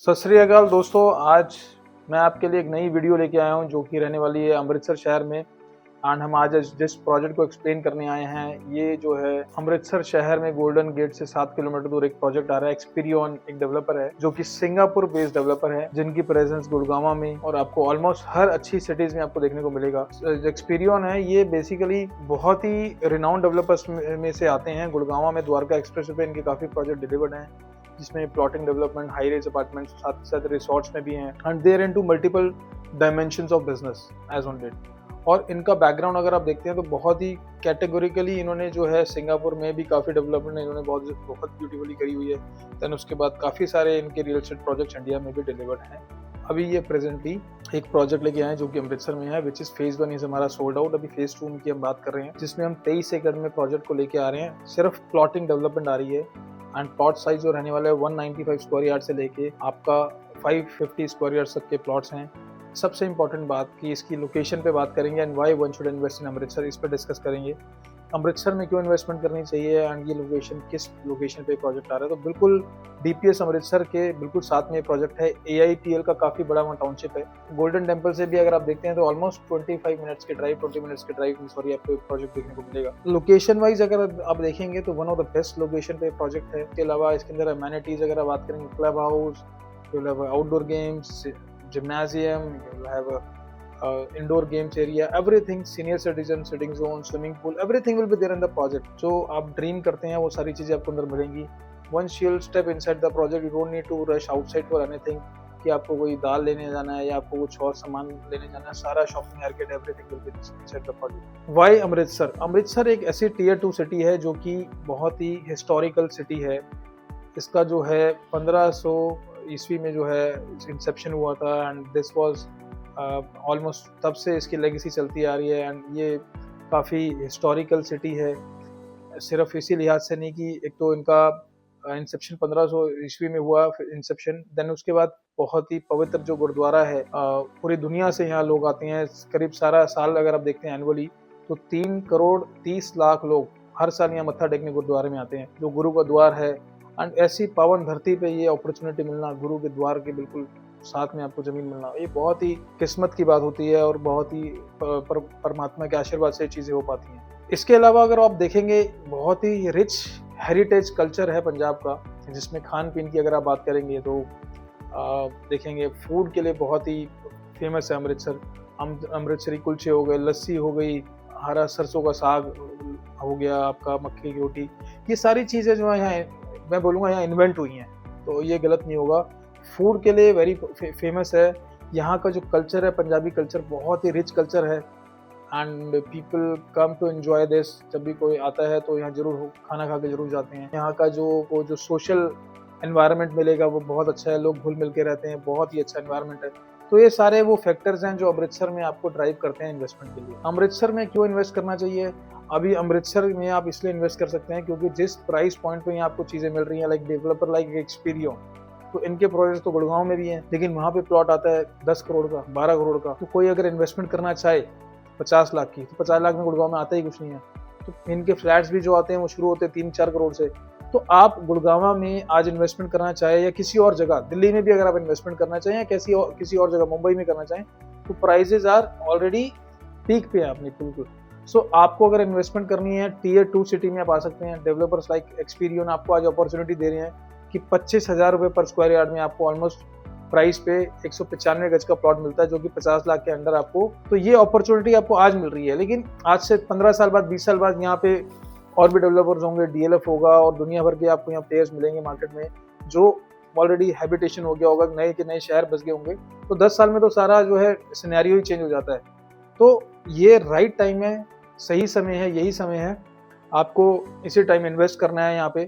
सत श्री अकाल दोस्तों, आज मैं आपके लिए एक नई वीडियो लेके आया हूं जो कि रहने वाली है अमृतसर शहर में। एंड हम आज जिस प्रोजेक्ट को एक्सप्लेन करने आए हैं, ये जो है अमृतसर शहर में गोल्डन गेट से 7 किलोमीटर दूर एक प्रोजेक्ट आ रहा है। एक्सपीरियन एक डेवलपर है जो कि सिंगापुर बेस्ड डेवलपर है, जिनकी प्रेजेंस गुड़गांव में और आपको ऑलमोस्ट हर अच्छी सिटीज में आपको देखने को मिलेगा। एक्सपीरियन है, ये बेसिकली बहुत ही रिनाउंड डेवलपर्स में से आते हैं। गुड़गांव में द्वारका एक्सप्रेस पे इनके काफी प्रोजेक्ट डिलीवर्ड हैं, जिसमें plotting development, high rise apartments, साथ साथ रिसोर्ट्स में भी हैं। And there into multiple dimensions of business as on date. और इनका बैकग्राउंड अगर आप देखते हैं तो बहुत ही कैटेगोरिकली इन्होंने जो है सिंगापुर में भी काफ़ी डेवलपमेंट इन्होंने बहुत ब्यूटीफुली करी हुई है। देन उसके बाद काफ़ी सारे इनके रियल एस्टेट प्रोजेक्ट्स इंडिया में भी डिलीवर्ड हैं। अभी ये प्रेजेंटली एक प्रोजेक्ट लेके आए हैं जो कि अमृतसर में है, विच इज फेज 1 इज हमारा सोल्ड आउट। अभी फेज 2 की हम बात कर रहे हैं, जिसमें हम 23 एकड़ में प्रोजेक्ट को लेके आ रहे हैं। सिर्फ प्लॉटिंग डेवलपमेंट आ रही है एंड प्लॉट साइज जो रहने वाला है 195 स्क्वायर यार्ड से लेके आपका 550 स्क्वायर यार्ड तक के प्लॉट्स हैं। सबसे इंपॉर्टेंट बात कि इसकी लोकेशन पे बात करेंगे and why one should invest in Amritsar, इस पर डिस्कस करेंगे। अमृतसर में क्यों इन्वेस्टमेंट करनी चाहिए एंड ये लोकेशन किस लोकेशन पे प्रोजेक्ट आ रहा है। तो बिल्कुल डीपीएस अमृतसर के बिल्कुल साथ में ये प्रोजेक्ट है। AITL का काफ़ी बड़ा वहाँ टाउनशिप है। गोल्डन टेम्पल से भी अगर आप देखते हैं तो ऑलमोस्ट 25 मिनट्स के ड्राइव, 20 मिनट्स के ड्राइव सॉरी आपको प्रोजेक्ट देखने को मिलेगा। लोकेशन वाइज अगर आप देखेंगे तो one of the best location पे प्रोजेक्ट है। इसके अलावा इसके अंदर अमेनिटीज अगर आप बात करेंगे, club house, outdoor games, gymnasium, you'll have a indoor games area, everything, senior citizen sitting zone, swimming pool, everything will be there in the project. जो आप ड्रीम करते हैं वो सारी चीज़ें आपको अंदर मिलेंगी। Once you'll step inside the project, you don't need to rush outside for anything कि आपको कोई दाल लेने जाना है या आपको कुछ और सामान लेने जाना है। सारा shopping market, everything will be inside the project. Why Amritsar? Amritsar एक ऐसी टियर 2 सिटी है जो कि बहुत ही हिस्टोरिकल सिटी है। इसका जो है 1500 ईस्वी में जो है इंसेप्शन हुआ था एंड दिस वाज ऑलमोस्ट तब से इसकी लेगेसी चलती आ रही है। एंड ये काफ़ी हिस्टोरिकल सिटी है, सिर्फ इसी लिहाज से नहीं कि एक तो इनका इंसेप्शन 1500 ईस्वी में हुआ इंसेप्शन, देन उसके बाद बहुत ही पवित्र जो गुरुद्वारा है, पूरी दुनिया से यहाँ लोग आते हैं। करीब सारा साल अगर आप देखते हैं एनुअली तो 3 करोड़ 30 लाख लोग हर साल यहाँ मत्था टेकने गुरुद्वारे में आते हैं, जो गुरु का द्वार है। एंड ऐसी पावन धरती पे ये अपॉर्चुनिटी मिलना, गुरु के द्वार के बिल्कुल साथ में आपको जमीन मिलना, ये बहुत ही किस्मत की बात होती है और बहुत ही परमात्मा के आशीर्वाद से चीज़ें हो पाती हैं। इसके अलावा अगर आप देखेंगे बहुत ही रिच हेरिटेज कल्चर है पंजाब का, जिसमें खान पीन की अगर आप बात करेंगे तो देखेंगे फूड के लिए बहुत ही फेमस है अमृतसर। अमृतसरी कुलचे हो गए, लस्सी हो गई, हरा सरसों का साग हो गया, आपका मक्की की रोटी, ये सारी चीज़ें जो है यहाँ मैं बोलूँगा यहाँ इन्वेंट हुई हैं, तो ये गलत नहीं होगा। फूड के लिए वेरी फेमस है। यहाँ का जो कल्चर है, पंजाबी कल्चर, बहुत ही रिच कल्चर है and people come to enjoy this. जब भी कोई आता है तो यहाँ जरूर खाना खा के जरूर जाते हैं। यहाँ का जो सोशल एनवायरनमेंट मिलेगा वो बहुत अच्छा है, लोग घुल मिल के रहते हैं, बहुत ही अच्छा एनवायरनमेंट है। तो ये सारे वो फैक्टर्स हैं जो अमृतसर में आपको ड्राइव करते हैं इन्वेस्टमेंट के लिए। अमृतसर में क्यों इन्वेस्ट करना चाहिए? अभी अमृतसर में आप इसलिए इन्वेस्ट कर सकते हैं क्योंकि जिस प्राइस पॉइंट पे यहाँ आपको चीज़ें मिल रही हैं, लाइक डेवलपर लाइक एक्सपीरियन, तो इनके प्रोजेक्ट तो गुड़गांव में भी हैं, लेकिन वहाँ पे प्लॉट आता है 10 करोड़ का, 12 करोड़ का। तो कोई अगर इन्वेस्टमेंट करना चाहे 50 लाख की, तो 50 लाख में गुड़गांव में आता ही कुछ नहीं है। तो इनके फ्लैट्स भी जो आते हैं वो शुरू होते हैं 3-4 करोड़ से। तो आप गुड़गांव में आज इन्वेस्टमेंट करना चाहे या किसी और जगह, दिल्ली में भी अगर आप इन्वेस्टमेंट करना चाहें या किसी और जगह, मुंबई में करना चाहें, तो प्राइजेज आर ऑलरेडी पीक पे है अपनी बिल्कुल। सो आपको अगर इन्वेस्टमेट करनी है टियर 2 सिटी में आप आ सकते हैं। डेवलपर्स लाइक एक्सपीरियन आपको आज अपॉर्चुनिटी दे रहे हैं कि 25,000 रुपये पर स्क्वायर यार्ड में आपको ऑलमोस्ट प्राइस पे 195 गज का प्लॉट मिलता है, जो कि 50 लाख के अंडर आपको। तो ये अपॉर्चुनिटी आपको आज मिल रही है, लेकिन आज से 15 साल बाद, 20 साल बाद यहाँ पे और भी डेवलपर्स होंगे, DLF होगा और दुनिया भर के आपको यहाँ प्लेयर्स मिलेंगे मार्केट में, जो ऑलरेडी हैबिटेशन हो गया होगा, नए के नए शहर बस गए होंगे। तो 10 साल में तो सारा जो है सिनेरियो ही चेंज हो जाता है। तो ये राइट टाइम है, सही समय है, यही समय है आपको इसी टाइम इन्वेस्ट करना है यहाँ पे,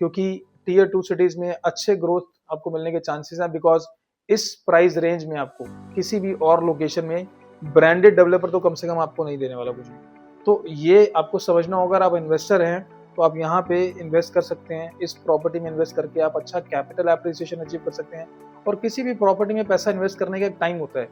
क्योंकि टियर 2 सिटीज़ में अच्छे ग्रोथ आपको मिलने के चांसेस हैं। बिकॉज इस प्राइस रेंज में आपको किसी भी और लोकेशन में ब्रांडेड डेवलपर तो कम से कम आपको नहीं देने वाला कुछ भी। तो ये आपको समझना होगा। अगर आप इन्वेस्टर हैं तो आप यहाँ पे इन्वेस्ट कर सकते हैं। इस प्रॉपर्टी में इन्वेस्ट करके आप अच्छा कैपिटल एप्रिसिएशन अचीव कर सकते हैं। और किसी भी प्रॉपर्टी में पैसा इन्वेस्ट करने का एक टाइम होता है,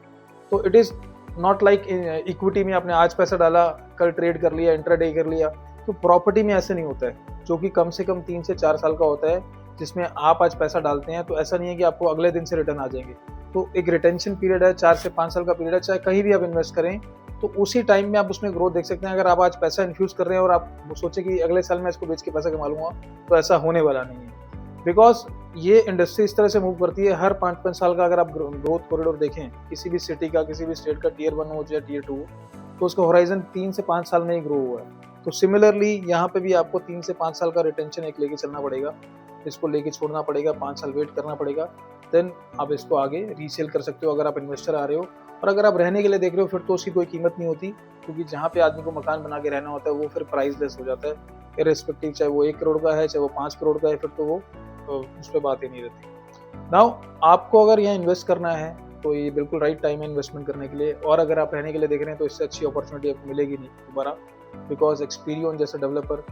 तो it is not like equity में आपने आज पैसा डाला, कल ट्रेड कर लिया, इंट्राडे कर लिया। तो प्रॉपर्टी में ऐसे नहीं होता है, जो कि कम से कम 3 से 4 साल का होता है। जिसमें आप आज पैसा डालते हैं तो ऐसा नहीं है कि आपको अगले दिन से रिटर्न आ जाएंगे। तो एक रिटेंशन पीरियड है, 4 से 5 साल का पीरियड है, चाहे कहीं भी आप इन्वेस्ट करें तो उसी टाइम में आप उसमें ग्रोथ देख सकते हैं। अगर आप आज पैसा इन्फ्यूज कर रहे हैं और आप सोचें कि अगले साल मैं इसको बेच के पैसा कमा लूंगा, तो ऐसा होने वाला नहीं है। बिकॉज ये इंडस्ट्री इस तरह से मूव करती है, हर 5-5 साल का अगर आप ग्रोथ कॉरिडोर देखें किसी भी सिटी का, किसी भी स्टेट का, टियर 1 हो या टियर 2, तो उसका होराइजन 3 से 5 साल में ही ग्रो हुआ है। तो सिमिलरली यहाँ पे भी आपको 3 से 5 साल का रिटेंशन एक लेके चलना पड़ेगा, इसको लेके छोड़ना पड़ेगा, 5 साल वेट करना पड़ेगा, देन आप इसको आगे रीसेल कर सकते हो अगर आप इन्वेस्टर आ रहे हो। और अगर आप रहने के लिए देख रहे हो फिर तो उसकी कोई कीमत नहीं होती, क्योंकि जहाँ पे आदमी को मकान बना के रहना होता है वो फिर प्राइसलेस हो जाता है, इर्रेस्पेक्टिव चाहे वो 1 करोड़ का है चाहे वो 5 करोड़ का है, फिर तो वो उस पर बात ही नहीं रहती। नाउ आपको अगर यहाँ इन्वेस्ट करना है तो ये बिल्कुल राइट टाइम है इन्वेस्टमेंट करने के लिए। और अगर आप रहने के लिए देख रहे हैं तो इससे अच्छी अपॉर्चुनिटी आपको मिलेगी नहीं दोबारा, बिकॉज एक्सपीरियन जैसा डेवलपर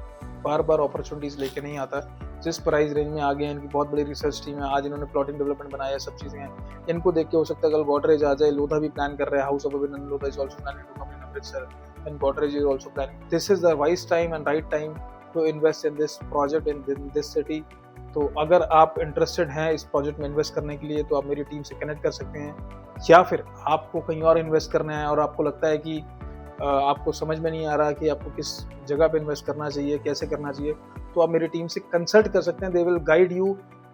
बार बार अपॉर्चुनिटीज लेके नहीं आता। जिस प्राइस रेंज में आ गए हैं, इनकी बहुत बड़ी रिसर्च टीम है, आज इन्होंने प्लॉटिंग डेवलपमेंट बनाया, सब चीज़ें हैं, इनको देख के हो सकता है कल गोदरेज आ जाए, लोधा भी प्लान कर रहा है, house of Abhinandan Lodha is also planning to come in Amritsar and Godrej is also planning. This is the wise time and right time to invest in this project in this city. तो अगर आप इंटरेस्टेड हैं इस प्रोजेक्ट में invest करने के लिए तो आप मेरी टीम से कनेक्ट कर सकते हैं, या फिर आपको कहीं और इन्वेस्ट करना है और आपको लगता है कि आपको समझ में नहीं आ रहा कि आपको किस जगह पे इन्वेस्ट करना चाहिए, कैसे करना चाहिए, तो आप मेरी टीम से कंसल्ट कर सकते हैं। दे विल गाइड यू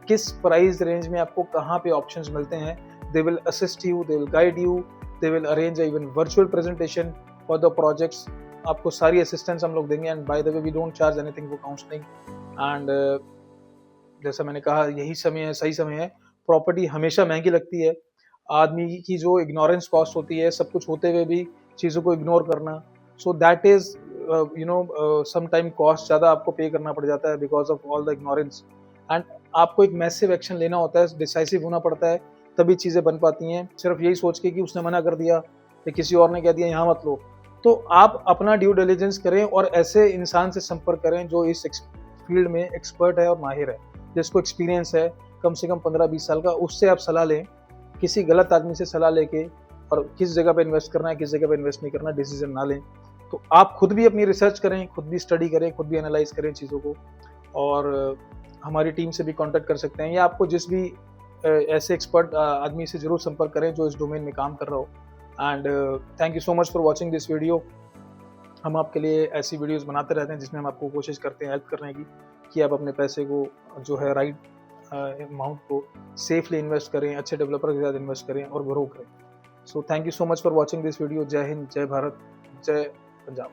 किस प्राइस रेंज में आपको कहाँ पे ऑप्शंस मिलते हैं। They will assist you, they will guide you, they will arrange even virtual presentation for the projects. आपको सारी असिस्टेंस हम लोग देंगे। And by the way we don't charge anything for counselling. एंड जैसा मैंने कहा यही समय है, सही समय है। प्रॉपर्टी हमेशा महंगी लगती है। आदमी की जो इग्नोरेंस कॉस्ट होती है, सब कुछ होते हुए भी चीज़ों को इग्नोर करना, so that is some time cost ज़्यादा आपको पे करना पड़ जाता है because of all the ignorance. And आपको एक मैसिव एक्शन लेना होता है, डिसाइसिव होना पड़ता है, तभी चीज़ें बन पाती हैं। सिर्फ यही सोच के कि उसने मना कर दिया या किसी और ने कह दिया यहाँ मत लो, तो आप अपना ड्यू डिलिजेंस करें और ऐसे इंसान से संपर्क करें जो इस फील्ड में एक्सपर्ट है और माहिर है, जिसको एक्सपीरियंस है कम से कम 15-20 साल का। उससे आप सलाह लें, किसी गलत आदमी से सलाह लेके और किस जगह पे इन्वेस्ट करना है, किस जगह पे इन्वेस्ट नहीं करना, डिसीजन ना लें। तो आप खुद भी अपनी रिसर्च करें, खुद भी स्टडी करें, खुद भी एनालाइज करें चीज़ों को, और हमारी टीम से भी कांटेक्ट कर सकते हैं, या आपको जिस भी ऐसे एक्सपर्ट आदमी से जरूर संपर्क करें जो इस डोमेन में काम कर रहा हो। And thank you so much for watching this video. हम आपके लिए ऐसी वीडियोस बनाते रहते हैं जिसमें हम आपको कोशिश करते हैं हेल्प करने की कि आप अपने पैसे को जो है राइट अमाउंट को सेफली इन्वेस्ट करें, अच्छे डेवलपर के साथ इन्वेस्ट करें और ग्रो करें। So thank you so much for watching this video. जय हिंद, जय भारत, जय पंजाब।